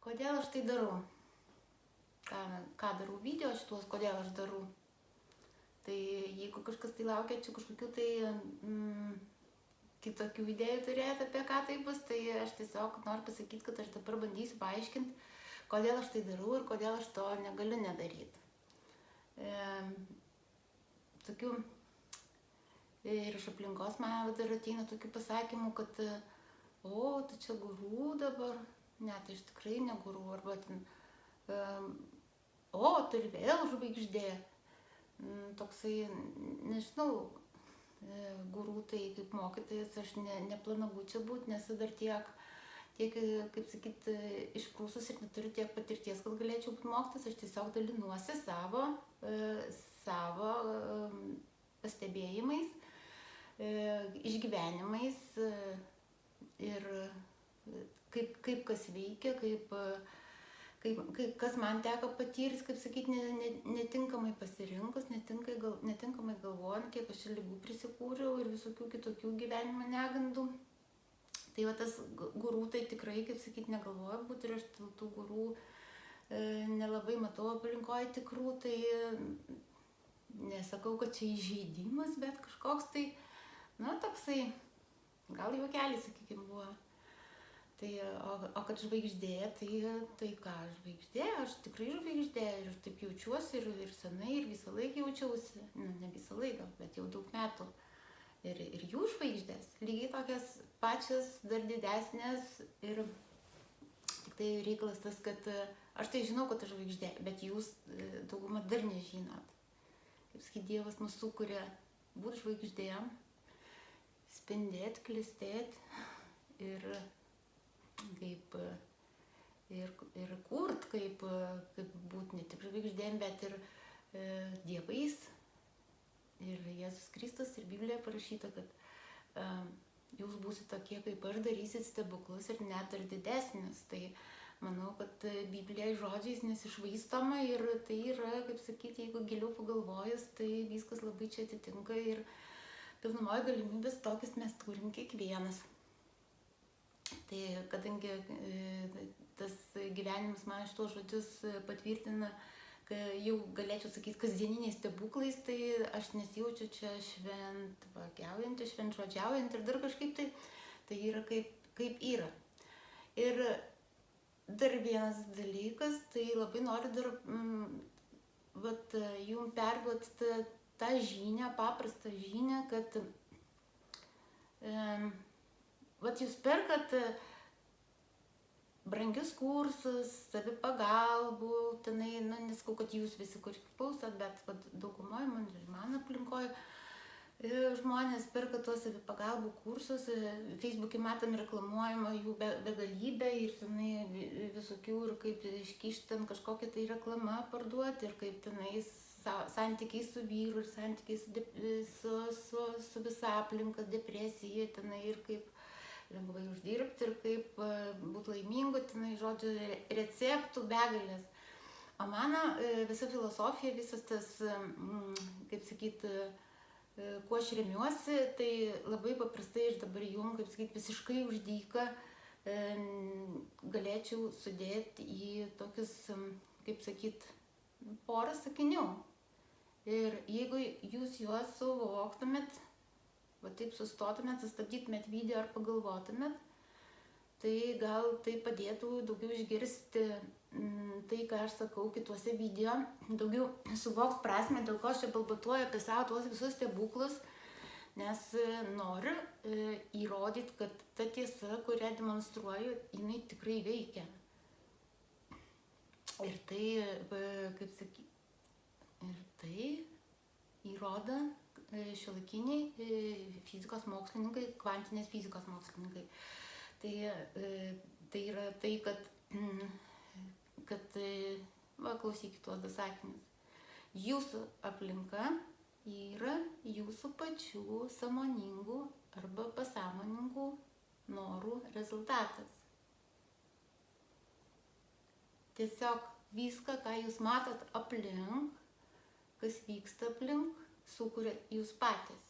Kodėl aš tai darau? Ką darau video šitos, kodėl aš darau? Tai jeigu kažkas tai laukia čia kažkokių tai kitokių idėjų turėti, apie ką tai bus, tai aš tiesiog noriu pasakyti, kad aš dabar bandysiu paaiškinti, kodėl aš tai darau ir kodėl aš to negaliu nedaryti. Tokių ir iš aplinkos man dar ateina tokių pasakymų, kad tai čia guru dabar, ne, tai iš tikrai ne guru, arba ten, tai ir vėl žvaigždė. Toksai, nežinau, guru tai kaip mokytojas aš neplanavau čia būti, nes dar tiek, kaip sakyt, išprūsus ir neturiu tiek patirties, kad galėčiau būti mokytojas, aš tiesiog dalinuosi savo pastebėjimais, išgyvenimais ir kaip kas veikia, kas man teko patyrti, kaip sakyti, netinkamai pasirinkus, netinkamai galvojant, kiek aš ligų prisikūriau ir visokių kitokių gyvenimo negandų. Tai va tas guru tai tikrai, kaip sakyti, negalvoju būti ir aš tų guru nelabai matau aplinkoje tikrų, tai nesakau, kad čia įžeidimas, bet kažkoks tai, toksai, gal juokelis, sakykime, buvo. Tai, o kad žvaigždė, tai ką, žvaigždė, aš tikrai žvaigždė ir taip jaučiuosi ir senai, ir visą laiką jaučiausi, ne visą laiką, bet jau daug metų. Ir jų žvaigždės, lygiai tokias pačias, dar didesnės ir tik tai reikalas tas, kad aš tai žinau, kad aš žvaigždė, bet jūs daugumą dar nežinot. Kaip sakyt, Dievas mus sukuria būti žvaigždėm, spindėt, klestėt ir kurt, kaip būti ne tik žvaigždėm, bet ir dievais. Ir Jėzus Kristus ir Biblijoje parašyta, kad jūs būsite tokie, kaip aš, darysit stebuklus ir net ir didesnis. Tai manau, kad Biblija žodžiais nesišvaistoma ir tai yra, kaip sakyti, jeigu giliau pagalvojus, tai viskas labai čia atitinka ir pilnumoje galimybės tokias mes turim kiekvienas. Tai kadangi tas gyvenimas man šitos žodžius patvirtina, jau galėčiau sakyti kasdieniniais stebuklais, tai aš nesijaučiu čia šventvagiaujant, šventžodžiaujant ir dar kažkaip tai yra kaip yra. Ir dar vienas dalykas, tai labai noriu dar jums perduoti tą žinią, paprastą žinią, kad jūs perkat brangius kursus, savipagalbų, tenai, nesakau, kad jūs visi kur klausot, bet daugumoje, man aplinkoje, žmonės perka tuos savipagalbų kursus, Facebook'e matom reklamuojama jų begalybę ir tenai visokių, ir kaip iškišti ten kažkokią tai reklamą parduoti, ir kaip tenai santykiai su vyru, ir santykiai su visa aplinka, depresija, tenai, ir kaip lengvai uždirbti, ir kaip būti laimingu, tenai, žodžiu, receptų begalės. O mano visa filosofija, visas tas, kaip sakyti, kuo aš remiuosi, tai labai paprastai aš dabar jums, kaip sakyti, visiškai už dyką galėčiau sudėti į tokius, kaip sakyti, porą sakinių. Ir jeigu jūs juos suvoktumėt, va taip sustotumėt, sustabdytumėt video ar pagalvotumėt, tai gal tai padėtų daugiau išgirsti tai, ką aš sakau kituose video, daugiau suvokt prasmę, dėl ko aš čia balbatuoju apie savo tuos visus stebuklus, nes noriu įrodyti, kad ta tiesa, kurią demonstruoju, jinai tikrai veikia. Ir tai, kaip sakyti, ir tai įrodo šiuolaikiniai fizikos mokslininkai, kvantinės fizikos mokslininkai. Tai yra tai, kad klausykit tuos du sakinius. Jūsų aplinka yra jūsų pačių sąmoningų arba pasąmoningų norų rezultatas. Tiesiog viską, ką jūs matot aplink, kas vyksta aplink, sukuriat jūs patys.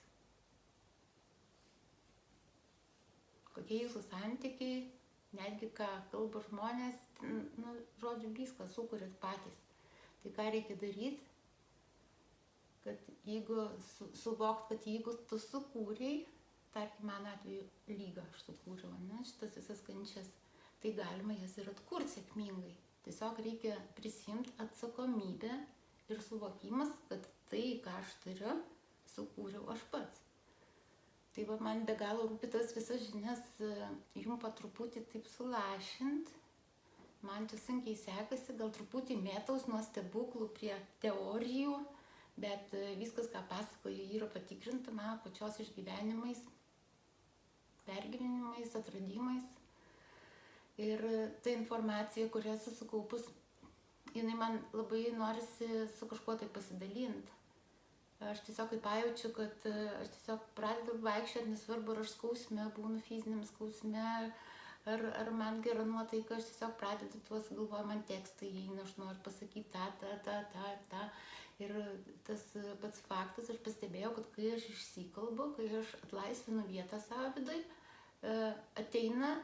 Kokie jūsų santykiai, netgi ką kalba žmonės, nu, žodžiu, viską sukūrėt patys. Tai ką reikia daryti, kad jeigu suvokt, kad jeigu tu sukūrei, tarkim, mano atveju lygą aš sukūriau, ne, šitas visas kančias, tai galima jas ir atkurti sėkmingai. Tiesiog reikia prisimti atsakomybę ir suvokimas, kad tai, ką aš turiu, sukūriau aš pats. Tai va, man be galo rūpi tas visas žinias jum po truputį taip sulašint. Man čia sunkiai sekasi, gal truputį mėtaus nuo stebuklų prie teorijų, bet viskas, ką pasakoju, yra patikrinta mano pačios išgyvenimais, pergyvenimais, atradimais. Ir ta informacija, kurią esu sukaupus, jinai man labai norisi su kažkuo tai pasidalinti. Aš tiesiog kaip pajaučiu, kad aš tiesiog pradedu vaikščioti, nesvarbu, ar aš skausme, būnu fiziniam skausme, ar man gera nuotaika, aš tiesiog pradedu tuos, galvoju, man tekstai įeina, aš noriu pasakyti tą. Ir tas pats faktas, aš pastebėjau, kad kai aš išsikalbu, kai aš atlaisvinu vietą savo vidui, ateina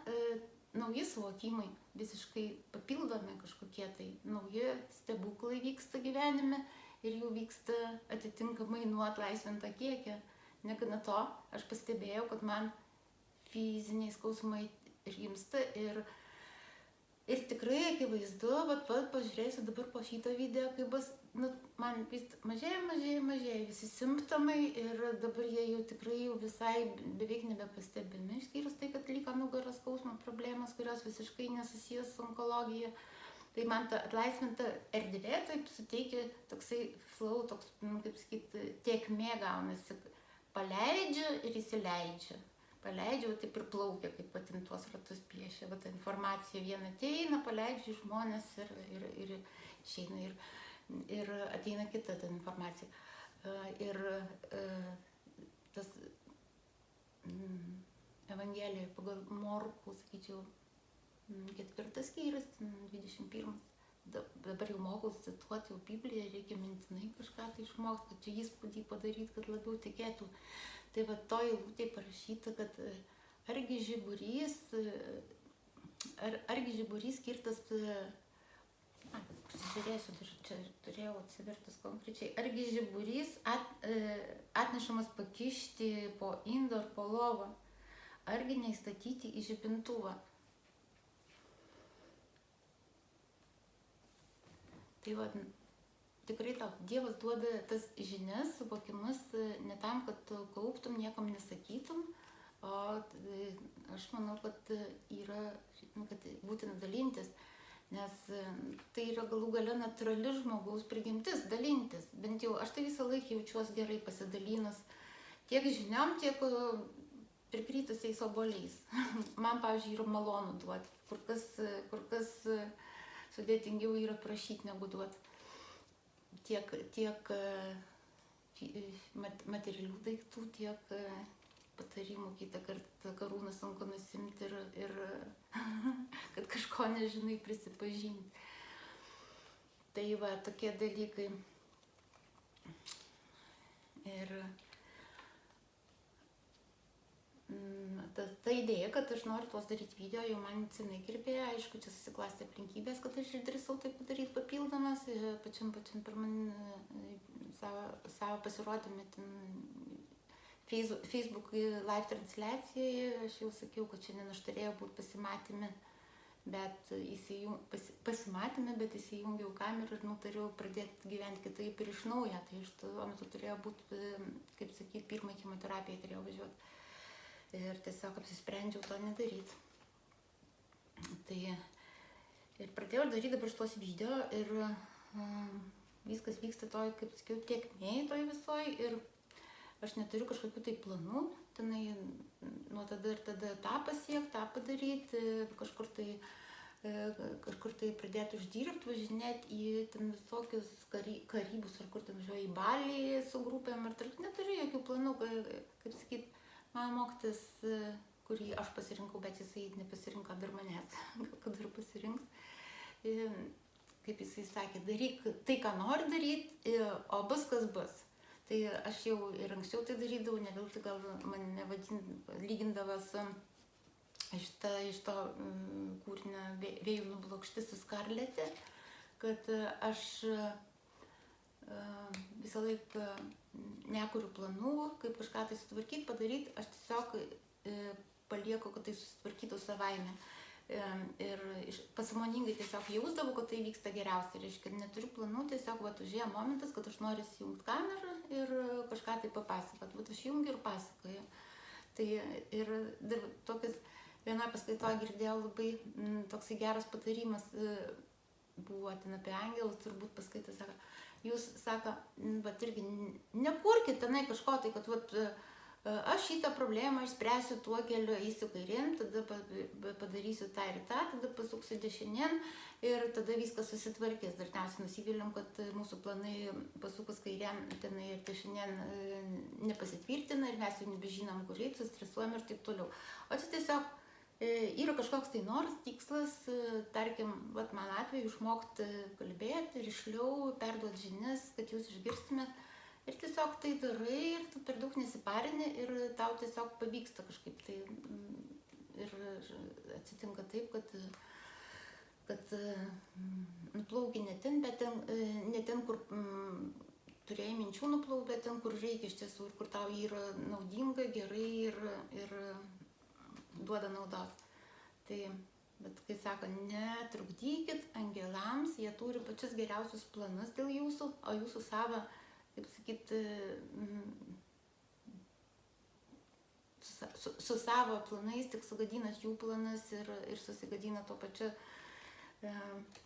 nauji suvokimai, visiškai papildomi kažkokie tai nauji stebuklai vyksta gyvenime. Ir jų vyksta atitinkamai nuo atlaisvintą kiekį. Negana to, aš pastebėjau, kad man fiziniai skausmai rimsta ir tikrai akivaizdu, bet pažiūrėsiu dabar po šitą video, kaip bus, nu, man vis mažėja visi simptomai ir dabar jie jau tikrai jau visai beveik nebepastebimi, išskyrus tai, kad liko nugaros skausmo problemos, kurios visiškai nesusijęs su onkologija. Tai man ta atlaisvinta erdvė taip suteikia toksai flow, toks, kaip sakyti, tėkmė gaunasi. Paleidžiu ir įsileidžiu. Paleidžiu, taip ir plaukia, kaip patin tuos ratus piešia. Va ta informacija viena ateina, paleidžiu žmonės ir išeina ir ateina kita ta informacija. Ir tas Evangelija pagal Morkų, sakyčiau, 4 skyrius, 21. Dabar jau mokau cituoti jau Bibliją, reikia mintinai kažką tai išmokti, kad čia įspūdį padaryti, kad labiau tikėtų. Tai va to eilutė parašyta, kad argi žiburys skirtas, pasižiūrėsiu, čia turėjau atsivertus konkrečiai, argi žiburys atnešamas pakišti po indo ar po lovą, argi neįstatyti į žibintuvą. Tai va, tikrai tau Dievas duoda tas žinias, suvokimus ne tam, kad tu kauptum, niekam nesakytum, o aš manau, kad yra, kad būtina dalintis, nes tai yra galų gale natūrali žmogaus prigimtis dalintis. Bent jau aš tai visą laiką jaučiuosi gerai pasidalinus tiek žiniom, tiek prikritusiais obuoliais. Man, pavyzdžiui, yra malonu duoti, kur kas sudėtingiau yra prašyti negu duoti. Tiek materialių daiktų, tiek patarimų, kitą kartą karūną sunku nusimti ir kad kažko nežinai prisipažinti. Tai va, tokie dalykai. Ir ta idėja, kad aš noriu tuos daryti video, jau man senai kirbėjo, aišku, čia susiklostė aplinkybės, kad aš išdrįsau tai padaryti papildomas, pačiam pirmam savo pasirodymį Facebook live transliacijoje, aš jau sakiau, kad šiandien aš turėjau būti pasimatymė, bet įsijungiau kamerą ir nutariau pradėti gyventi kitaip ir iš naujo, tai iš tuo metu turėjau būti, kaip sakyti, pirmą chemoterapiją turėjau važiuoti. Ir tiesiog apsisprendžiau to nedaryti. Tai ir pradėjau daryti dabar šitos video ir viskas vyksta toj, kaip sakiau, tiekmėj toj visoj ir aš neturiu kažkokių tai planų, tenai nuo tada ir tada tą pasiekti, tą padaryti, kažkur tai pradėti uždirbti, važinėti į ten visokius Karibus ar kur ten važiuoju į Balį su grupėm ir neturiu jokių planų, kaip sakyti, mano mokytis, kurį aš pasirinkau, bet jisai nepasirinko dar manęs, gal kada ir pasirinks. Kaip jisai sakė, daryk tai, ką nori daryti, o bus, kas bus. Tai aš jau ir anksčiau tai darydavau, ne veltui gal mane lygindavo su iš to kūrinio Vėjų nublokšti su Skarlete, kad aš visą laiką nekuriu planų, kaip kažką tai sutvarkyti, padaryti, aš tiesiog palieku, kad tai susitvarkytų savaime. Ir pasąmoningai tiesiog jausdavau, kad tai vyksta geriausiai. Reiškia, neturiu planų, tiesiog užėjo momentas, kad aš noriu įjungti kamerą ir kažką tai papasakot. Aš jungiu ir pasakoju. Tai ir tokias vienoje paskaitoje girdėjau labai toksai geras patarimas, buvo ten apie angelus, turbūt paskaitė, sako, jūs, sako, irgi nekurkit tenai kažko tai, kad aš šitą problemą išspręsiu tuo keliu, eisiu kairėn, tada padarysiu tą ir tą, tada pasuksiu dešinėn ir tada viskas susitvarkės. Dažniausiai nusivyliam, kad mūsų planai pasukus kairėn tenai ir dešinėn nepasitvirtina ir mes jau nebežinom, kur eiti, stresuojam ir taip toliau. O čia tiesiog yra kažkoks tai noras, tikslas, tarkim, man atveju išmokti kalbėti, rišliau, perduoti žinias, kad jūs išgirstumėt. Ir tiesiog tai darai ir tu per daug nesiparini ir tau tiesiog pavyksta kažkaip tai. Ir atsitinka taip, kad nuplauki ne ten, kur turėjai minčių nuplauk, bet ten, kur reikia iš tiesų ir kur tau yra naudinga, gerai ir duoda naudos. Tai, bet kai sako, netrukdykit angelams, jie turi pačius geriausius planus dėl jūsų, o jūsų savo, kaip sakyt, su savo planais tik sugadinat jų planas ir susigadina tuo pačiu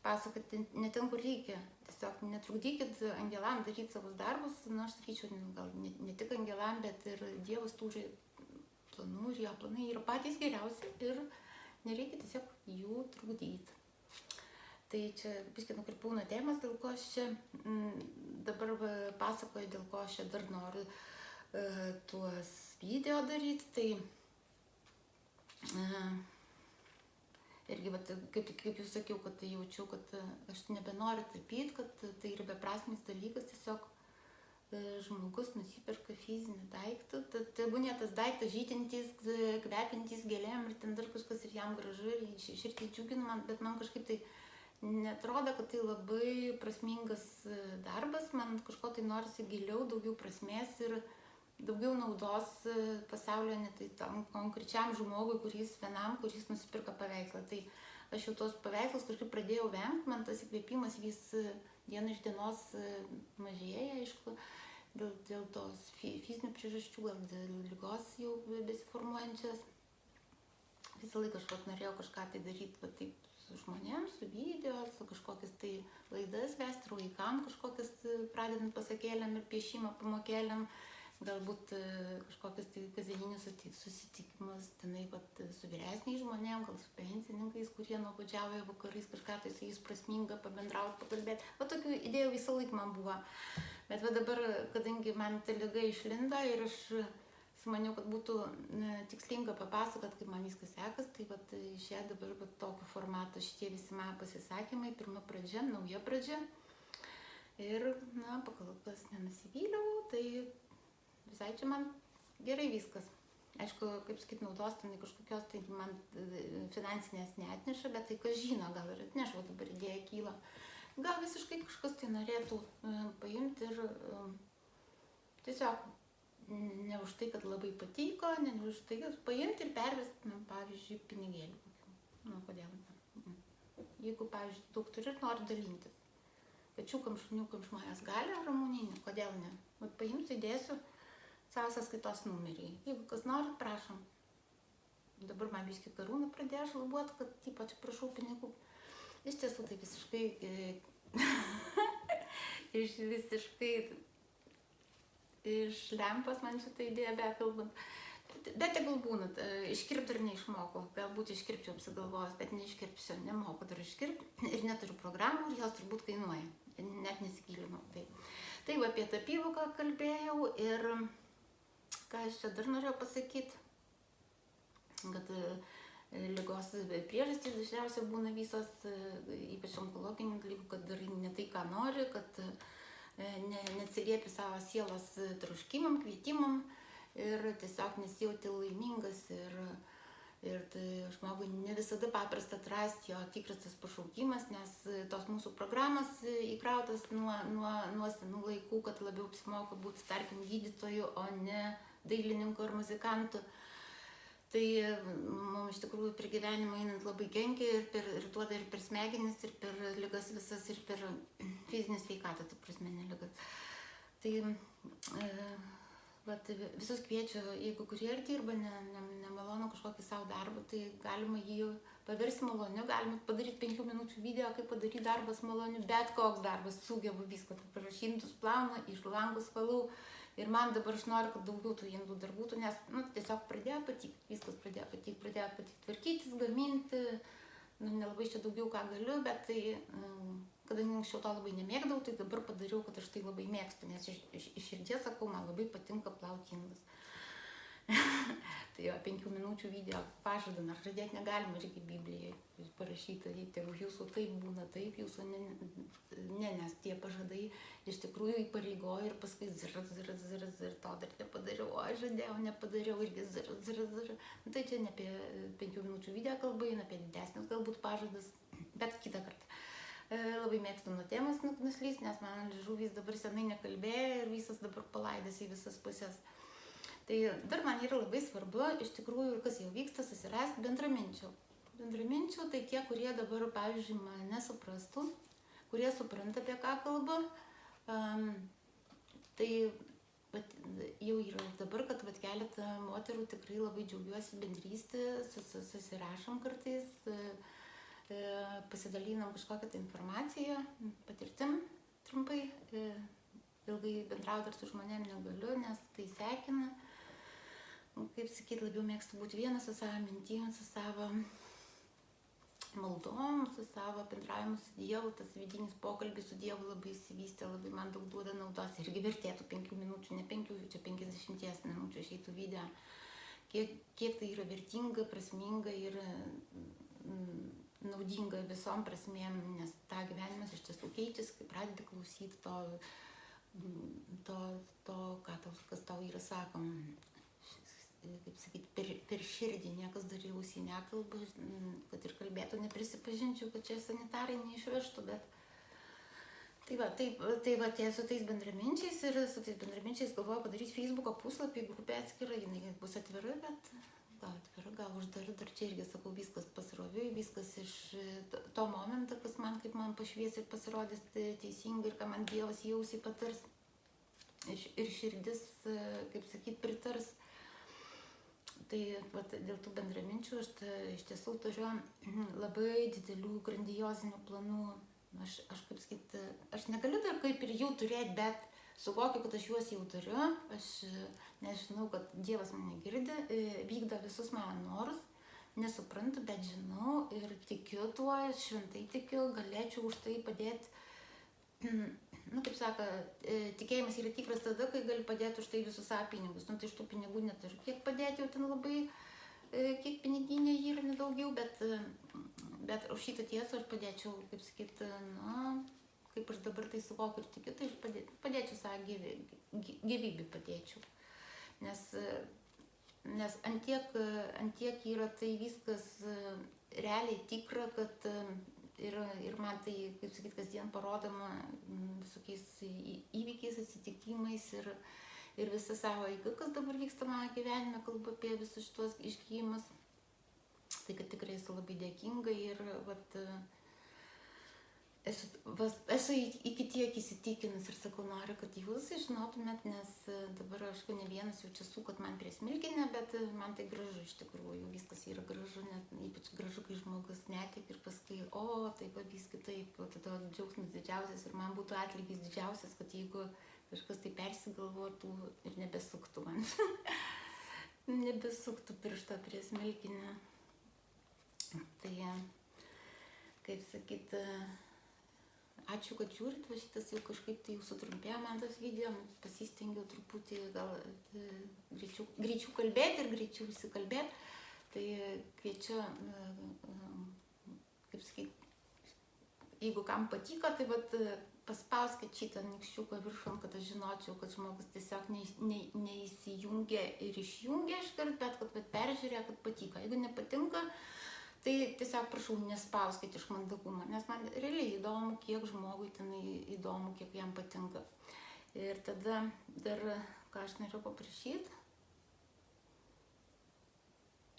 pasakoti ne ten, kur reikia. Tiesiog netrukdykit angelam daryti savus darbus, aš sakyčiau, gal ne tik angelam, bet ir Dievas turi planų ir jo planai yra patys geriausi ir nereikia tiesiog jų trukdyti. Tai čia biškį nukrypau nuo temos, dėl ko aš čia dabar pasakoju, dėl ko aš čia dar noriu tuos video daryti. Tai irgi, kaip jūs sakiau, kad jaučiu, kad aš nebenoriu tapyti, kad tai yra beprasmis dalykas, tiesiog žmogus nusiperka fizinį daiktą, tai būnė tas daiktas žydintis, kvepintis gėlėm ir ten dar kažkas ir jam gražu ir širdį džiugina, bet man kažkaip tai netrodo, kad tai labai prasmingas darbas, man kažko tai norisi giliau, daugiau prasmės ir daugiau naudos pasaulio, ne tai tam konkrečiam žmogui, kuris nusipirka paveikslą. Tai aš jau tos paveikslus kažkaip pradėjau vengti, man tas įkvėpimas vis diena iš dienos mažėja, aišku, dėl tos fizinių priežasčių, gal dėl ligos jau besiformuojančias. Visą laiką aš norėjau kažką tai daryti taip su žmonėms, su video, su kažkokias tai laidas vesti, ir vaikam kažkokias pradedant pasakėlėm ir piešimo pamokėlėm, galbūt kažkokias tai kasdieninius susitikimus tenai su vyresniais žmonėm, gal su pensininkais, kurie nuobodžiauja vakarais, kažką tai su jais prasminga pabendrauti, pakalbėti. Tokių idėjų visą laiką man buvo. Bet dabar, kadangi man ta liga išlindo ir aš maniau, kad būtų tikslinga papasakot, kaip man viskas sekas, tai išėjo dabar tokiu formatu šitie visi mano pasisakymai, pirma pradžia, nauja pradžia. Ir, pakol kas nenusivyliau, tai visai čia man gerai viskas. Aišku, kaip sakyt, naudos ten kažkokios tai man finansinės neatneša, bet tai kas žino, gal ir atneša, dabar idėja kyla. Gal visiškai kažkas tai norėtų paimti ir tiesiog ne už tai, kad labai patiko, ne už tai, kad paimti ir pervesti, pavyzdžiui, pinigėlį. Kodėl ne? Jeigu, pavyzdžiui, daug turi ir nori dalintis. Kačiukam, šuniukam žmonės gali ramuninių, kodėl ne? Paimsiu, įdėsiu savo sąskaitos numerį. Jeigu kas nori, prašom. Dabar man biškį karūną pradėjo šlubuoti, kad ypač prašau pinigų. Iš tiesų tai visiškai iš lempos man šitą idėją bekalbant. Bet tegul būna, iškirpti ir neišmokau. Galbūt iškirpčiau apsigalvojęs, bet neiškirpsiu, nemoku dar iškirpti ir neturiu programų ir jos turbūt kainuoja. Net nesigilinau. Tai apie tapybuką kalbėjau ir ką aš čia dar norėjau pasakyti, kad ligos priežastys dažniausiai būna visos, ypač onkologinių dalykų, kad darai ne tai, ką nori, kad neatsiliepi savo sielos troškimam, kvietimam ir tiesiog nesijauti laimingas ir Ir tai žmogui ne visada paprasta atrasti jo tikras tas pašaukimas, nes tos mūsų programos įkrautas nuo senų laikų, kad labiau apsimoka būti, tarkim, gydytoju, o ne dailininku ar muzikantu. Tai mums iš tikrųjų per gyvenimą einant labai kenkia ir duoda ir per smegenis, ir per ligas visas, ir per fizinį sveikatą, ta prasme, ne ligas. Tai visus kviečiu, jeigu kurie ir dirba nemalonu kažkokį savo darbą, tai galima jį paversti maloniu, galima padaryti 5 minučių video, kaip padaryti darbas maloniu, bet koks darbas sugeba viską, tai parašintus plauna, iš langus valau. Ir man dabar aš noriu, kad daugiau tų indų dar būtų, nes tiesiog pradėjo patikti, viskas pradėjo patikti tvarkytis, gaminti, nelabai čia daugiau ką galiu, bet tai, kadangi anksčiau to labai nemėgdavau, tai dabar padariau, kad aš tai labai mėgstu, nes iš širdies sakau, man labai patinka plauti indus. Tai 5 minučių video pažadą, nors žadėti negalima, irgi Biblijoje parašyta, jeigu jūsų taip būna, taip, jūsų ne, nes tie pažadai iš tikrųjų įpareigoja ir paskui zir, to dar nepadariau, o aš žadėjau, nepadariau, irgi zir. Tai čia ne apie 5 minučių video kalba, ne apie didesnius galbūt pažadas, bet kitą kartą. Labai mėgstu nuo temos nuslyst, nes man žuvys dabar senai nekalbėjo ir visas dabar palaidęs į visas pusės. Tai dar man yra labai svarbu, iš tikrųjų, kas jau vyksta, susirasti bendraminčių. Bendraminčių tai tie, kurie dabar, pavyzdžiui, mane suprastų, kurie supranta, apie ką kalba. Tai jau yra dabar, kad keletą moterų tikrai labai džiaugiuosi bendrystė, susirašom kartais, pasidalinam kažkokią tai informaciją, patirtim trumpai. Ilgai bendrauti ar su žmonėm negaliu, nes tai sekina. Kaip sakyti, labiau mėgstu būti vienas su savo mintim, su savo maldom, su savo bendravimu su Dievu. Tas vidinis pokalbis su Dievu labai įsivystė, labai man daug duoda naudos. Irgi vertėtų 5 minučių, ne 5, čia 50 minučių išeitų video. Kiek tai yra vertinga, prasminga ir naudinga visom prasmėm, nes tą gyvenimas iš tiesų keičiasi, kai pradedi klausyti kas tau yra sakoma. Kaip sakyti, per širdį niekas dar į ausį nekalba, kad ir kalbėtų, neprisipažinčiau, kad čia sanitarai neišvežtų, bet tai su tais bendraminčiais ir su tais bendraminčiais galvoju padaryti Facebooko puslapį, grupė atskira, jinai bus atvira, bet gal uždara, dar čia irgi sakau, viskas pasroviui, viskas iš to momento, kas kaip man pašvies ir pasirodys teisingai ir ką man Dievas į ausį patars ir širdis, kaip sakyti, pritars. Tai dėl tų bendraminčių aš iš tiesų turiu labai didelių grandiozinių planų. Aš kaip sakyti, aš negaliu dar kaip ir jų turėti, bet suvokiu, kad aš juos jau turiu. Aš nežinau, kad Dievas mane girdi, vykdo visus mano norus, nesuprantu, bet žinau ir tikiu tuo, šventai tikiu, galėčiau už tai padėti. Kaip sako, tikėjimas yra tikras tada, kai gali padėti už tai visus savo pinigus. Tai iš tų pinigų neturiu kiek padėti, jau ten labai, kiek piniginė yra nedaugiau, bet už šitą tiesą aš padėčiau, kaip sakyti, kaip aš dabar tai suvokiu ir tikiu, tai aš padėčiau savo gyvybę padėčiau. Nes antiek yra tai viskas realiai tikra, kad ir man tai, kaip sakyti, kasdien parodoma visokiais įvykiais, atsitikimais ir visą savo eigą, kas dabar vyksta mano gyvenime, kalbu apie visus šitos išgyjimus. Tai kad tikrai esu labai dėkinga ir esu iki tiek įsitikinus ir sakau, noriu, kad jūs žinotumėt, nes dabar aš ne vienas jaučiu, kad man prie smilkinė, bet man tai gražu iš tikrųjų, viskas yra gražu, net ypač gražu, kai žmogus netik ir paskui, tai pavyzdys kitaip, tada džiaugsmas didžiausias ir man būtų atlygis didžiausias, kad jeigu kažkas tai persigalvotų ir nebesuktų man, nebesuktų pirštą prie smilkinę. Tai, kaip sakyti, ačiū, kad žiūrit, šitas jau kažkaip tai jau sutrumpėjo man tas video, pasistengiau truputį gal greičiau kalbėti ir greičiau įsikalbėti. Tai kviečiu, kaip sakyti, jeigu kam patiko, tai vat paspauskit šitą nykščiuką viršun, kad aš žinočiau, kad žmogus tiesiog neįsijungia ir išjungia iškart, bet kad peržiūrė, kad patiko. Jeigu nepatinka, tai tiesiog prašau, nespauskit iš mandagumo, nes man realiai įdomu, kiek žmogui ten įdomu, kiek jam patinka. Ir tada dar, ką aš norėjau paprašyti,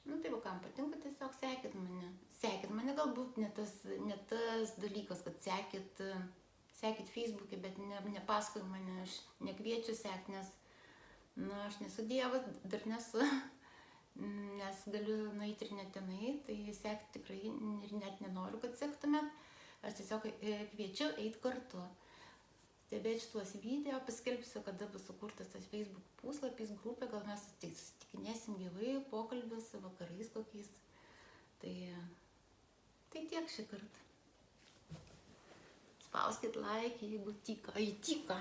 tai va, kam patinka, tiesiog sekit mane. Sekit mane, galbūt ne tas dalykas, kad sekit Facebook'e, bet nepaskui mane, aš nekviečiu sekti, nes, aš nesu Dievas, dar nesu, nes galiu nueiti ir netenai, tai sekti tikrai ir net nenoriu, kad sektumėt. Aš tiesiog kviečiu eiti kartu. Stebėti šituos video, paskelbsiu, kada bus sukurtas tas Facebook puslapis, grupė, gal mes susitikinėsim gyvai, pokalbius, vakarais kokiais. Tai tiek šį kartą. Spauskit like, jeigu tika.